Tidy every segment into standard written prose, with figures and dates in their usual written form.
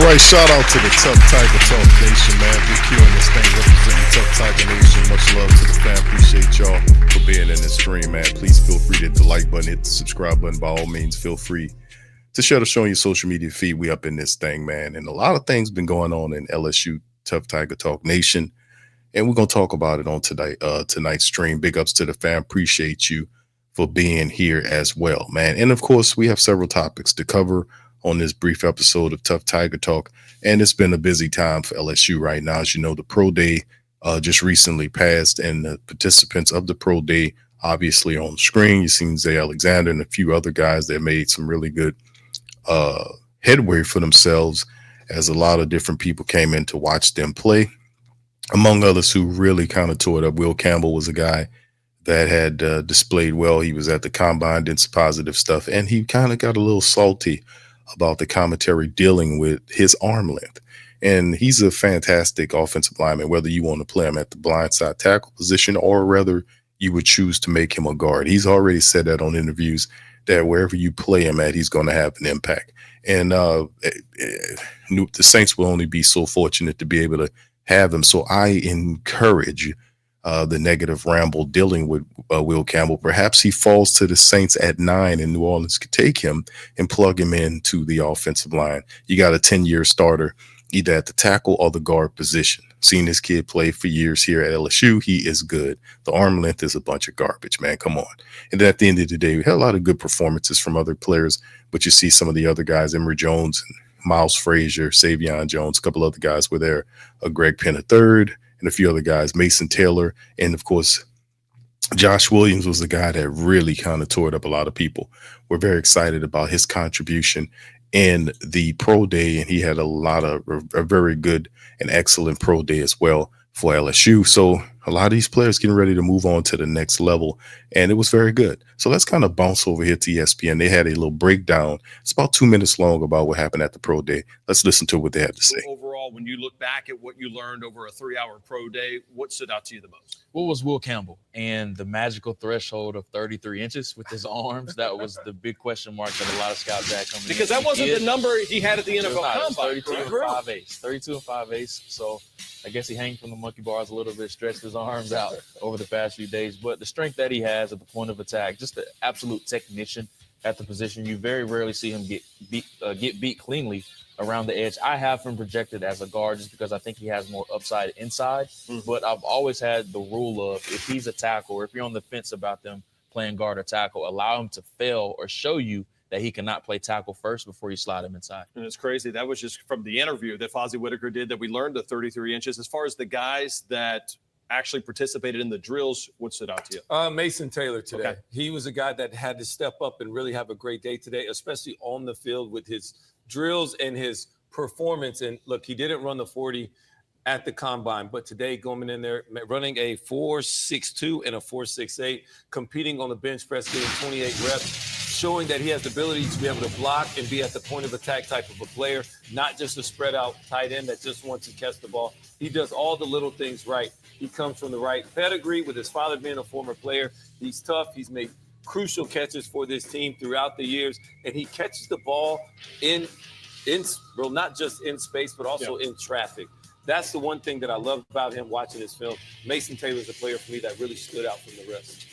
right, shout out to the Tuff Tiger Talk Nation, man. Big Q in this thing representing Tuff Tiger Nation. Much love to the fam. Appreciate y'all for being in this stream, man. Please feel free to hit the like button, hit the subscribe button. By all means, feel free to share the show on your social media feed. We up in this thing, man. And a lot of things been going on in LSU Tuff Tiger Talk Nation. And we're going to talk about it on tonight's stream. Big ups to the fam. Appreciate you for being here as well, man. And of course, we have several topics to cover on this brief episode of Tuff Tiger Talk. And it's been a busy time for LSU right now. As you know, the Pro Day just recently passed, and the participants of the Pro Day, obviously on the screen, you've seen Zay Alexander and a few other guys that made some really good headway for themselves, as a lot of different people came in to watch them play. Among others who really kind of tore it up, Will Campbell was a guy that had displayed well. He was at the combine, did some positive stuff, and he kind of got a little salty about the commentary dealing with his arm length. And he's a fantastic offensive lineman, whether you want to play him at the blindside tackle position or whether you would choose to make him a guard. He's already said that on interviews, that wherever you play him at, he's going to have an impact. And the Saints will only be so fortunate to be able to have him. So I encourage the negative ramble dealing with Will Campbell. Perhaps he falls to the Saints at 9 and New Orleans could take him and plug him into the offensive line. You got a 10-year starter, either at the tackle or the guard position. Seen this kid play for years here at LSU. He is good. The arm length is a bunch of garbage, man. Come on. And then at the end of the day, we had a lot of good performances from other players, but you see some of the other guys, Emory Jones and Miles Frazier, Savion Jones, a couple other guys were there, Greg Penn III, and a few other guys, Mason Taylor, and of course, Josh Williams was the guy that really kind of tore it up a lot of people. We're very excited about his contribution in the Pro Day, and he had a very good and excellent Pro Day as well for LSU. So a lot of these players getting ready to move on to the next level, and it was very good. So let's kind of bounce over here to ESPN. They had a little breakdown. It's about 2 minutes long about what happened at the Pro Day. Let's listen to what they had to say. Overall, when you look back at what you learned over a 3-hour Pro Day, what stood out to you the most? What was Will Campbell and the magical threshold of 33 inches with his arms? That was the big question mark that a lot of scouts had coming in. Because that wasn't the number he had at the NFL Combine. 32 and 5/8. 32 and 5/8. So I guess he hanged from the monkey bars a little bit, stretched his arms out over the past few days. But the strength that he has at the point of attack, just the absolute technician at the position. You very rarely see him get beat cleanly around the edge. I have him projected as a guard just because I think he has more upside inside. But I've always had the rule of, if he's a tackle or if you're on the fence about them playing guard or tackle, allow him to fail or show you that he cannot play tackle first before you slide him inside. And it's crazy. That was just from the interview that Fozzie Whitaker did that we learned the 33 inches. As far as the guys that actually participated in the drills, what stood out to you? Mason Taylor today. Okay. He was a guy that had to step up and really have a great day today, especially on the field with his drills and his performance. And look, he didn't run the 40 at the combine, but today going in there, running a 4.62 and a 4.68, competing on the bench press, getting 28 reps, showing that he has the ability to be able to block and be at the point of attack type of a player, not just a spread out tight end that just wants to catch the ball. He does all the little things right. He comes from the right pedigree with his father being a former player. He's tough. He's made crucial catches for this team throughout the years, and he catches the ball not just in space, but also in traffic. That's the one thing that I love about him watching this film. Mason Taylor's a player for me that really stood out from the rest.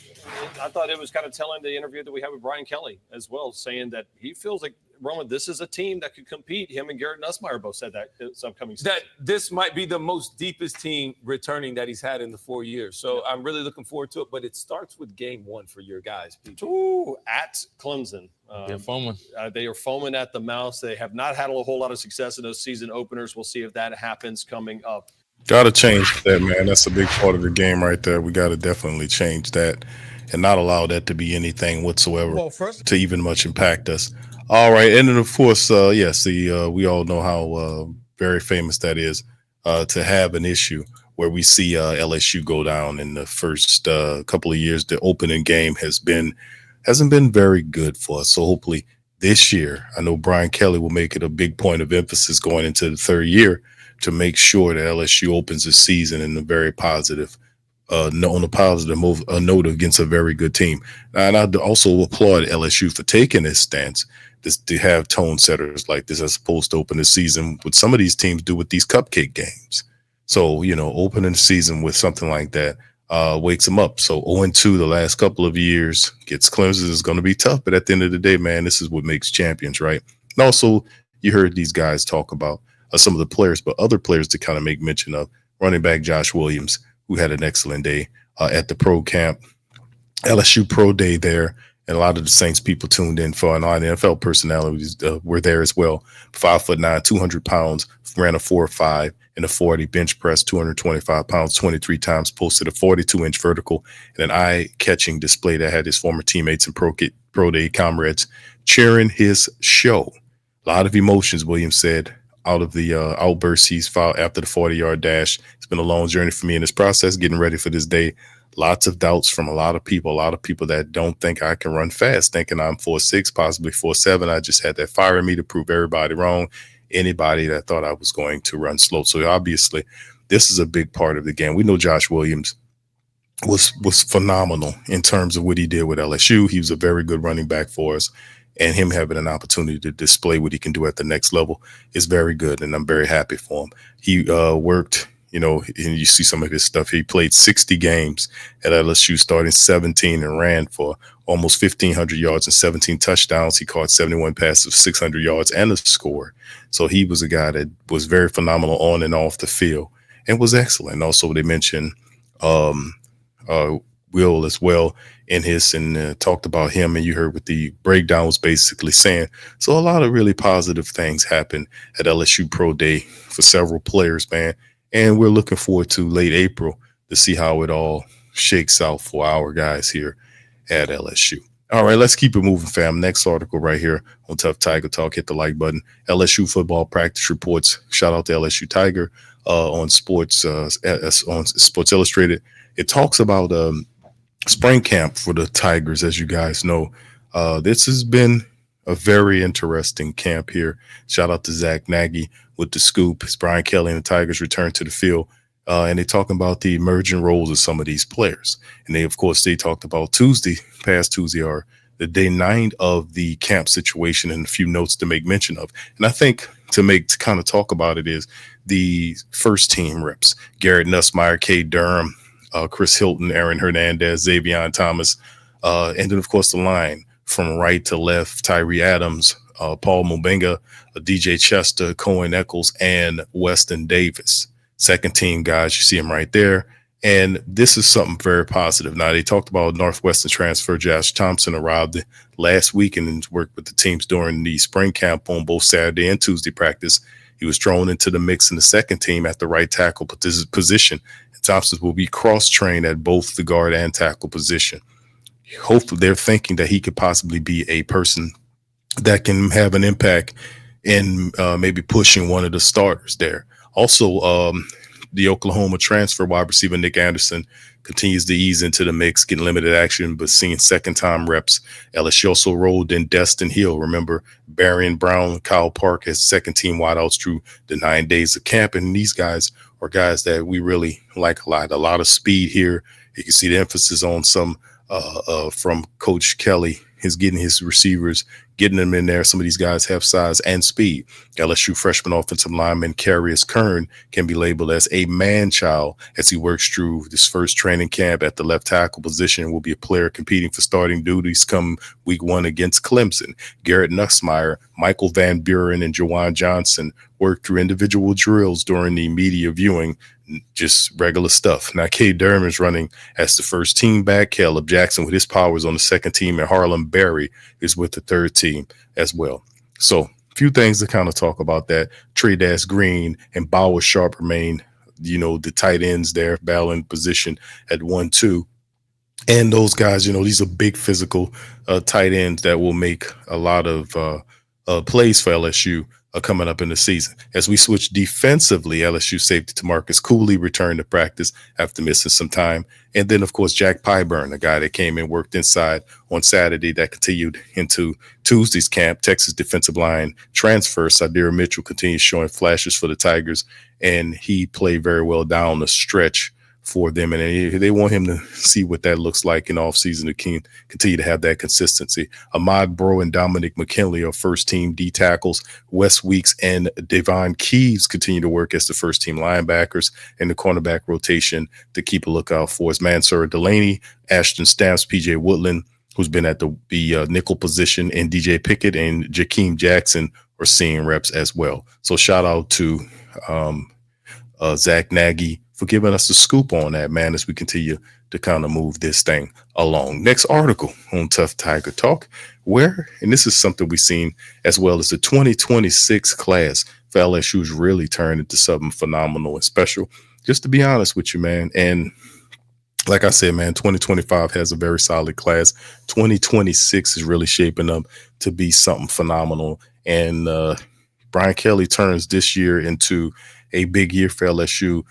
I thought it was kind of telling, the interview that we had with Brian Kelly as well, saying that he feels like, Roman, this is a team that could compete. Him and Garrett Nussmeier both said that this upcoming season. That this might be the most deepest team returning that he's had in the 4 years. So I'm really looking forward to it. But it starts with game 1 for your guys. Ooh, at Clemson. They're foaming. They are foaming at the mouth. They have not had a whole lot of success in those season openers. We'll see if that happens coming up. Got to change that, man. That's a big part of the game right there. We got to definitely change that and not allow that to be anything whatsoever to even much impact us. All right. And then, of course, we all know how very famous that is to have an issue where we see LSU go down in the first couple of years. The opening game hasn't been very good for us. So hopefully this year, I know Brian Kelly will make it a big point of emphasis going into the third year to make sure that LSU opens the season in a very positive on a positive note against a very good team. And I also applaud LSU for taking this stance, to have tone setters like this as opposed to open the season with some of these teams do with these cupcake games. So, opening the season with something like that wakes them up. So 0-2 the last couple of years gets Clemson is going to be tough. But at the end of the day, man, this is what makes champions, right? And also, you heard these guys talk about some of the players, but other players to kind of make mention of. Running back Josh Williams, who had an excellent day at the pro camp, LSU Pro Day there. And a lot of the Saints people tuned in for, and NFL personalities were there as well. 5'9", 200 pounds, ran a 4.5 in a 40 bench press, 225 pounds, 23 times, posted a 42-inch vertical, and an eye-catching display that had his former teammates and Pro Day comrades cheering his show. A lot of emotions, Williams said, out of the outbursts he's filed after the 40-yard dash. It's been a long journey for me in this process, getting ready for this day. Lots of doubts from a lot of people that don't think I can run fast, thinking I'm 4'6", possibly 4'7". I just had that fire in me to prove everybody wrong, anybody that thought I was going to run slow. So obviously, this is a big part of the game. We know Josh Williams was phenomenal in terms of what he did with LSU. He was a very good running back for us, and him having an opportunity to display what he can do at the next level is very good, and I'm very happy for him. He worked – and you see some of his stuff. He played 60 games at LSU, starting 17 and ran for almost 1,500 yards and 17 touchdowns. He caught 71 passes, 600 yards, and a score. So he was a guy that was very phenomenal on and off the field and was excellent. Also, they mentioned Will as well in his and talked about him, and you heard what the breakdown was basically saying. So a lot of really positive things happened at LSU Pro Day for several players, man. And we're looking forward to late April to see how it all shakes out for our guys here at LSU. All right, let's keep it moving, fam. Next article right here on Tuff Tiger Talk. Hit the like button. LSU Football Practice Reports. Shout out to LSU Tiger on Sports Illustrated. It talks about spring camp for the Tigers, as you guys know. This has been a very interesting camp here. Shout out to Zach Nagy with the scoop. It's Brian Kelly and the Tigers return to the field. And they're talking about the emerging roles of some of these players. And they talked about past Tuesday, or the day 9 of the camp situation, and a few notes to make mention of. And I think to kind of talk about it is the first team reps: Garrett Nussmeier, K. Durham, Chris Hilton, Aaron Hernandez, Xavier Thomas, and then, of course, the line from right to left: Tyree Adams, Paul Mubenga, DJ Chester, Cohen Eccles, and Weston Davis. Second team guys, you see them right there. And this is something very positive. Now, they talked about Northwestern transfer Josh Thompson arrived last week and worked with the teams during the spring camp on both Saturday and Tuesday practice. He was thrown into the mix in the second team at the right tackle position. And Thompson will be cross-trained at both the guard and tackle position. Hopefully, they're thinking that he could possibly be a person that can have an impact in maybe pushing one of the starters there. Also, the Oklahoma transfer wide receiver Nick Anderson continues to ease into the mix, getting limited action, but seeing second-time reps. LSU also rolled in Destin Hill. Remember, Barry Brown, Kyle Park as second-team wideouts through the 9 days of camp, and these guys are guys that we really like a lot. A lot of speed here. You can see the emphasis on some from Coach Kelly. Is getting his receivers, getting them in there. Some of these guys have size and speed. LSU freshman offensive lineman Carius Kern can be labeled as a man-child as he works through this first training camp at the left tackle position. Will be a player competing for starting duties come week 1 against Clemson. Garrett Nussmeier, Michael Van Buren, and Jawan Johnson worked through individual drills during the media viewing, just regular stuff. Now, K. Durham is running as the first team back. Caleb Jackson with his powers on the second team, and Harlem Berry is with the third team as well. So a few things to kind of talk about that. Trey Dash Green and Bauer Sharp remain, the tight ends there, battling position at 1-2. And those guys, these are big physical tight ends that will make a lot of plays for LSU coming up in the season. As we switch defensively, LSU safety Tamarcus Cooley returned to practice after missing some time. And then, of course, Jack Pyburn, a guy that came and worked inside on Saturday that continued into Tuesday's camp. Texas defensive line transfer Sadir Mitchell continues showing flashes for the Tigers, and he played very well down the stretch for them, and they want him to see what that looks like in offseason to continue to have that consistency. Ahmad Bro and Dominic McKinley are first-team D tackles. Wes Weeks and Devon Keeves continue to work as the first-team linebackers, and the cornerback rotation to keep a lookout for is Mansour Delaney, Ashton Stamps, PJ Woodland, who's been at the nickel position, and DJ Pickett and Jakeem Jackson are seeing reps as well. So shout out to Zach Nagy for giving us the scoop on that, man, as we continue to kind of move this thing along. Next article on Tuff Tiger Talk, and this is something we've seen as well as the 2026 class for LSU has really turned into something phenomenal and special, just to be honest with you, man. And like I said, man, 2025 has a very solid class. 2026 is really shaping up to be something phenomenal. And Brian Kelly turns this year into a big year for LSU.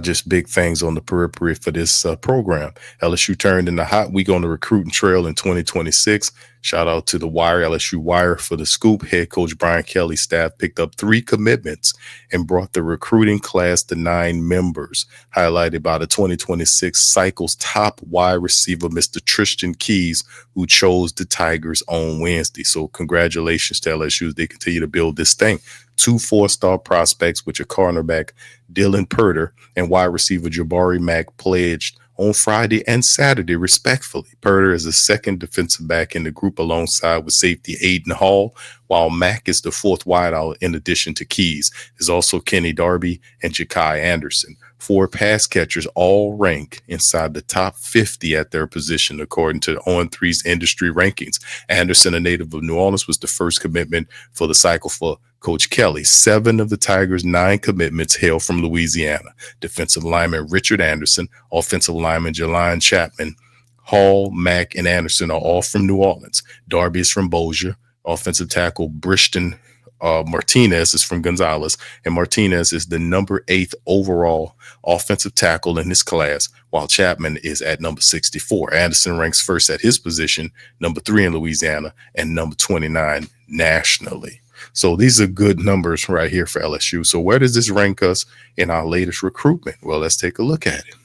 Just big things on the periphery for this program. LSU turned in the hot week on the recruiting trail in 2026. Shout out to the Wire, LSU Wire, for the scoop. Head coach Brian Kelly's staff picked up 3 commitments and brought the recruiting class to 9 members, highlighted by the 2026 cycle's top wide receiver, Mr. Tristan Keys, who chose the Tigers on Wednesday. So congratulations to LSU as they continue to build this thing. 2 4-star prospects, which are cornerback Dylan Purter and wide receiver Jabari Mack, pledged on Friday and Saturday, respectfully. Purter is the second defensive back in the group alongside with safety Aiden Hall, while Mack is the 4th wideout in addition to Keys. There's also Kenny Darby and Ja'Kai Anderson. 4 pass catchers all rank inside the top 50 at their position, according to On3's industry rankings. Anderson, a native of New Orleans, was the first commitment for the cycle for Coach Kelly. 7 of the Tigers' 9 commitments hail from Louisiana. Defensive lineman Richard Anderson, offensive lineman Jelon Chapman, Hall, Mack, and Anderson are all from New Orleans. Darby is from Bossier. Offensive tackle Brishton Martinez is from Gonzales, and Martinez is the number 8th overall offensive tackle in this class, while Chapman is at number 64. Anderson ranks first at his position, number 3 in Louisiana, and number 29 nationally. So these are good numbers right here for LSU. So where does this rank us in our latest recruitment? Well, let's take a look at it.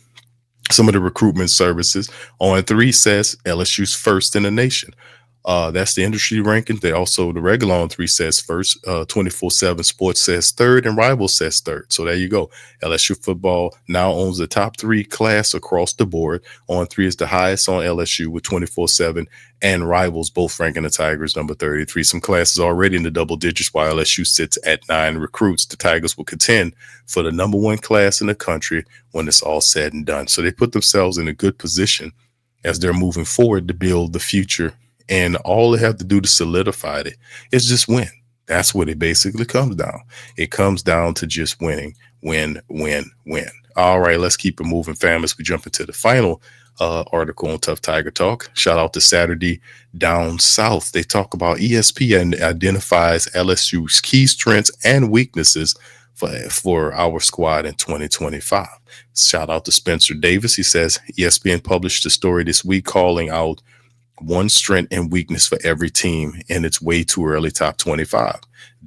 Some of the recruitment services. On3 says LSU's first in the nation. That's the industry ranking. They also, the regular On3 says first, 24/7 Sports says third, and Rivals says third. So there you go. LSU football now owns the top 3 class across the board. On3 is the highest on LSU with 24/7 and Rivals both ranking the Tigers number 33. Some classes already in the double digits while LSU sits at 9 recruits. The Tigers will contend for the number 1 class in the country when it's all said and done. So they put themselves in a good position as they're moving forward to build the future. And all they have to do to solidify it is just win. That's what it basically comes down. It comes down to just winning, win. All right, let's keep it moving, fam, as we jump into the final article on Tuff Tiger Talk. Shout out to Saturday Down South. They talk about ESPN identifies LSU's key strengths and weaknesses for our squad in 2025. Shout out to Spencer Davis. He says ESPN published a story this week calling out one strength and weakness for every team in its way too early top 25.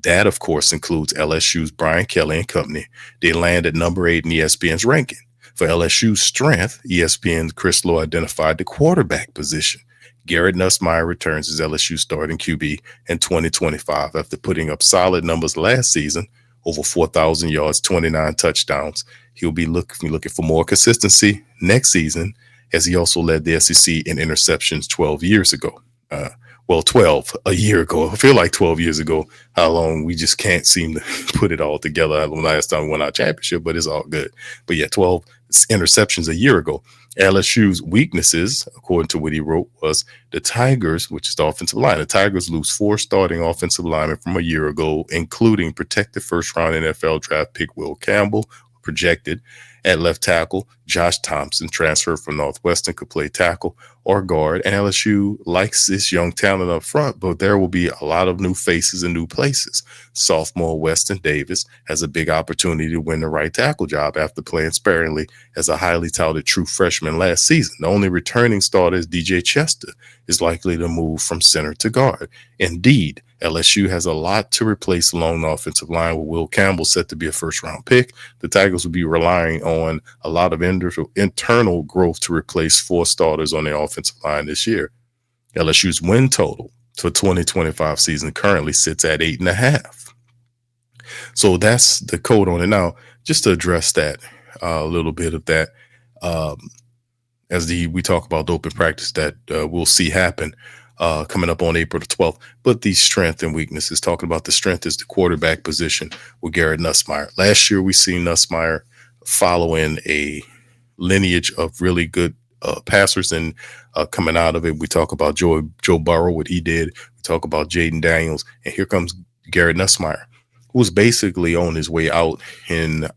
That, of course, includes LSU's Brian Kelly and company. They land at number 8 in ESPN's ranking. For LSU's strength, ESPN's Chris Lowe identified the quarterback position. Garrett Nussmeier returns as LSU starting QB in 2025 after putting up solid numbers last season, over 4,000 yards, 29 touchdowns. He'll be looking for more consistency next season, as he also led the SEC in interceptions 12 years ago. 12 a year ago. I feel like 12 years ago, how long we just can't seem to put it all together. Last time we won our championship, but it's all good. But yeah, 12 interceptions a year ago. LSU's weaknesses, according to what he wrote, was the Tigers, which is the offensive line. The Tigers lose 4 starting offensive linemen from a year ago, including protected first-round NFL draft pick Will Campbell, projected at left tackle. Josh Thompson, transferred from Northwestern, could play tackle or guard. And LSU likes this young talent up front, but there will be a lot of new faces and new places. Sophomore Weston Davis has a big opportunity to win the right tackle job after playing sparingly as a highly touted true freshman last season. The only returning starter is DJ Chester is likely to move from center to guard. Indeed, LSU has a lot to replace along the offensive line, with Will Campbell set to be a first-round pick. The Tigers will be relying on a lot of internal growth to replace 4 starters on their offensive line this year. LSU's win total for 2025 season currently sits at 8.5. So that's the code on it. Now, just to address that, a little bit of that, as we talk about the open practice that we'll see happen coming up on April the 12th. But the strength and weaknesses, talking about the strength is the quarterback position with Garrett Nussmeier. Last year, we seen Nussmeier following a lineage of really good passers, and coming out of it, we talk about Joe Burrow, what he did. We talk about Jaden Daniels, and here comes Garrett Nussmeier, who was basically on his way out. And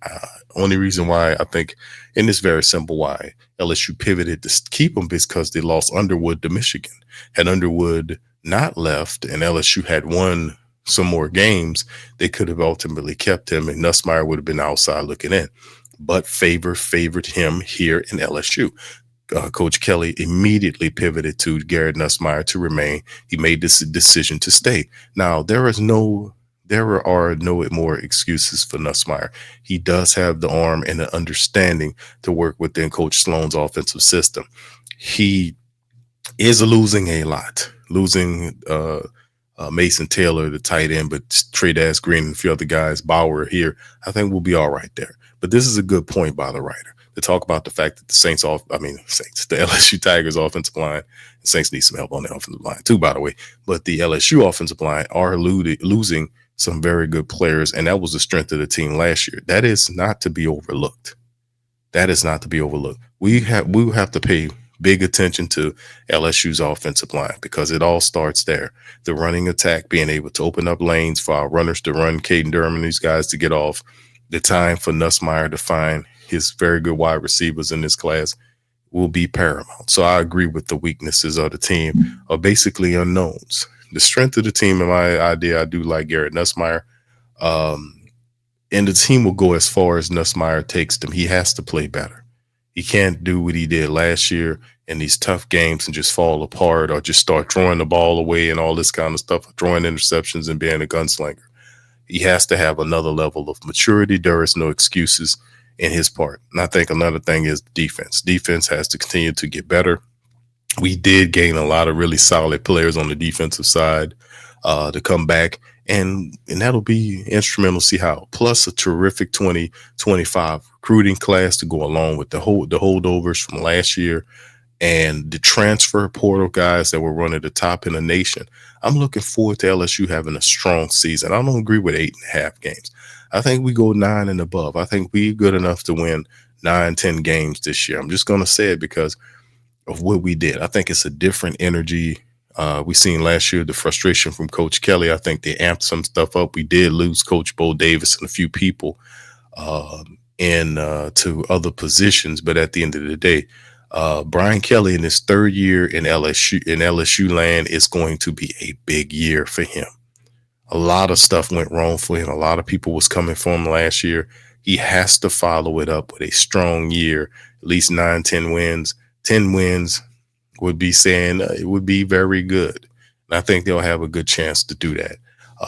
only reason why I think, and it's very simple why LSU pivoted to keep him, is because they lost Underwood to Michigan. Had Underwood not left and LSU had won some more games, they could have ultimately kept him, and Nussmeier would have been outside looking in. But favored him here in LSU. Coach Kelly immediately pivoted to Garrett Nussmeier to remain. He made this decision to stay. Now, there are no more excuses for Nussmeier. He does have the arm and the understanding to work within Coach Sloan's offensive system. He is losing a lot, losing Mason Taylor, the tight end, but Trey Green and a few other guys, Bauer here, I think we'll be all right there. But this is a good point by the writer to talk about the fact that the the LSU Tigers offensive line, the Saints need some help on the offensive line too, by the way, but the LSU offensive line are losing some very good players, and that was the strength of the team last year. That is not to be overlooked. We will have to pay big attention to LSU's offensive line, because it all starts there. The running attack, being able to open up lanes for our runners to run, Caden Durham and these guys to get off. The time for Nussmeier to find his very good wide receivers in this class will be paramount. So I agree with the weaknesses of the team are basically unknowns. The strength of the team, in my idea, I do like Garrett Nussmeier. And the team will go as far as Nussmeier takes them. He has to play better. He can't do what he did last year in these tough games and just fall apart or just start throwing the ball away and all this kind of stuff, throwing interceptions and being a gunslinger. He has to have another level of maturity. There is no excuses in his part. And I think another thing is defense. Defense has to continue to get better. We did gain a lot of really solid players on the defensive side to come back, and that'll be instrumental to see how. Plus a terrific 2025 recruiting class to go along with the holdovers from last year and the transfer portal guys that were running the top in the nation. I'm looking forward to LSU having a strong season. I don't agree with 8.5 games. I think we go 9 and above. I think we're good enough to win 9-10 games this year. I'm just going to say it because of what we did. I think it's a different energy. We seen last year the frustration from Coach Kelly. I think they amped some stuff up. We did lose Coach Bo Davis and a few people to other positions, but at the end of the day, Brian Kelly in his third year in LSU land is going to be a big year for him. A lot of stuff went wrong for him. A lot of people was coming for him last year. He has to follow it up with a strong year, at least 9-10 wins. 10 wins would be saying it would be very good. And I think they'll have a good chance to do that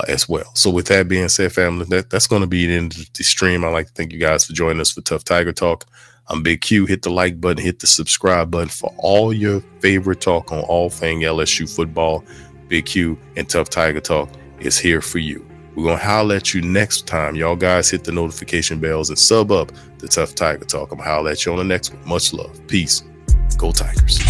as well. So with that being said, family, that's going to be the end of the stream. I'd like to thank you guys for joining us for Tuff Tiger Talk. I'm Big Q. Hit the like button, hit the subscribe button for all your favorite talk on all thing LSU football. Big Q and Tuff Tiger Talk is here for you. We're going to holler at you next time. Y'all guys hit the notification bells and sub up to Tuff Tiger Talk. I'm going to holler at you on the next one. Much love. Peace. Go Tigers.